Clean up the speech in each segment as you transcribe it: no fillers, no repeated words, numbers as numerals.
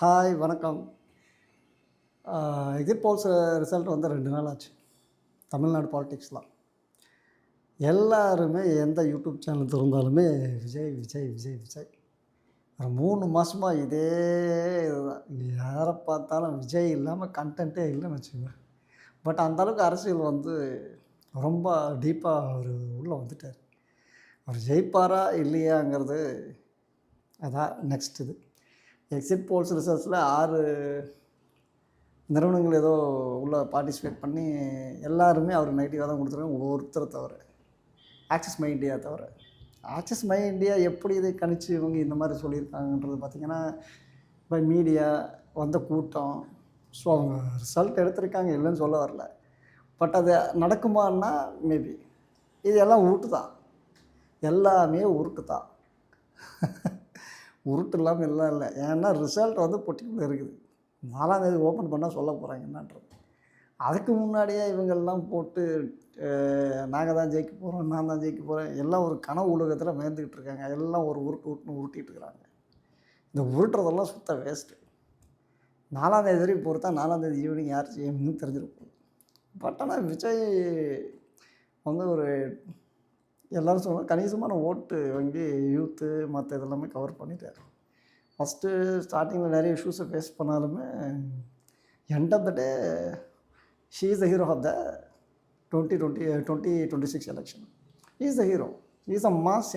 Hi வணக்கம். Exit poles result வந்து 2 நாள் ஆச்சு. தமிழ்நாடு பாலிடிக்ஸ்லாம். எல்லாருமே எந்த யூடியூப் சேனல் திறந்தாலுமே விஜய், விஜய், விஜய், விஜய். ஒரு 3 மாசமா இதே இதுதான். யார பார்த்தாலும் விஜய் இல்லாம கன்டென்ட்டே இல்லன்னு வச்சுக்கோங்க. பட் அந்த அளவுக்கு அரசியல் வந்து ரொம்ப டீப்பா அவரு உள்ள வந்துட்டாரு. அவர் ஜெயிப்பாரா இல்லையாங்கிறது அதான் நெக்ஸ்ட் இது. எக்ஸிட் போல்ஸ் ரிசல்ட்ஸில் 6 நிறுவனங்கள் ஏதோ உள்ள பார்ட்டிசிபேட் பண்ணி எல்லாருமே அவர் நெகட்டிவாக தான் கொடுத்துருக்காங்க. ஒருத்தரை தவிர, ஆக்சிஸ் மை இண்டியா தவிர. ஆக்சிஸ் மை இண்டியா எப்படி இதை கணிச்சு இவங்க இந்த மாதிரி சொல்லியிருக்காங்கன்றது பார்த்திங்கன்னா, இப்போ மீடியா வந்த கூட்டம், ஸோ அவங்க ரிசல்ட் எடுத்திருக்காங்க, இல்லைன்னு சொல்ல வரல. பட் அது நடக்குமான்னா மேபி. இது எல்லாம் உருட்டு தான், எல்லாமே உருட்டு தான். உருட்டு இல்லாமல் எல்லாம் இல்லை. ஏன்னா ரிசல்ட் வந்து பொட்டிக்குள்ளே இருக்குது. 4ஆம் தேதி ஓப்பன் பண்ணால் சொல்ல போகிறாங்க என்னன்றது. அதுக்கு முன்னாடியே இவங்கெல்லாம் போட்டு நாங்கள் தான் ஜெயிக்க போகிறோம், நான் தான் ஜெயிக்க போகிறேன், எல்லாம் ஒரு கனவு உலகத்தில் மேய்ந்துக்கிட்டு இருக்காங்க. எல்லாம் ஒரு உருட்டுன்னு உருட்டிகிட்டு இருக்கிறாங்க. இந்த உருட்டுறதெல்லாம் சுத்த வேஸ்ட்டு. 4ஆம் தேதி வரைக்கும் பொறுத்தா 4ஆம் தேதி ஈவினிங் யார் செய்யணும்னு தெரிஞ்சிருக்கும். பட் ஆனால் விஜய் வந்து ஒரு எல்லோரும் சொன்னால் கணிசமான ஓட்டு வங்கி யூத்து மற்ற இதெல்லாமே கவர் பண்ணிட்டார். ஃபஸ்ட்டு ஸ்டார்டிங்கில் நிறைய இஷ்யூஸை ஃபேஸ் பண்ணாலுமே end of the day she is the hero of the 2026 election. Is the hero. Is a mass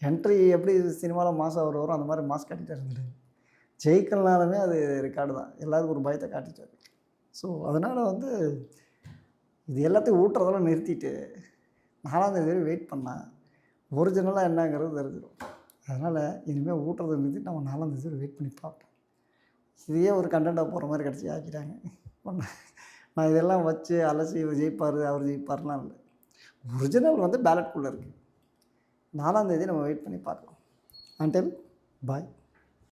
entry எப்படி சினிமாவில் மாஸ் அவர் வரும் அந்த மாதிரி மாஸ் காட்டிகிட்டே இருந்துட்டு ஜெயிக்கலனாலுமே அது ரெக்கார்டு தான். எல்லாருக்கும் ஒரு பயத்தை காட்டிட்டார். ஸோ அதனால் வந்து இது எல்லாத்தையும் ஊட்டுறதெல்லாம் நிறுத்திட்டு 4ஆம் தேதி வரை வெயிட் பண்ணால் ஒரிஜினலாக என்னங்கிறது தெரிஞ்சிடும். அதனால் இனிமேல் ஊட்டுறதை நிறுத்தி நம்ம 4ஆம் தேதி வரை வெயிட் பண்ணி பார்ப்போம். இதையே ஒரு கண்டென்ட்டாக போகிற மாதிரி கிடச்சி ஆக்கிட்டாங்க. நான் இதெல்லாம் வச்சு அலசி இவர் ஜெயிப்பார் அவர் ஜெயிப்பார்லாம் இல்லை. ஒரிஜினல் வந்து பேலட்குள்ளே இருக்குது. 4ஆம் தேதி நம்ம வெயிட் பண்ணி பார்க்கலாம். அன்டில் பாய்.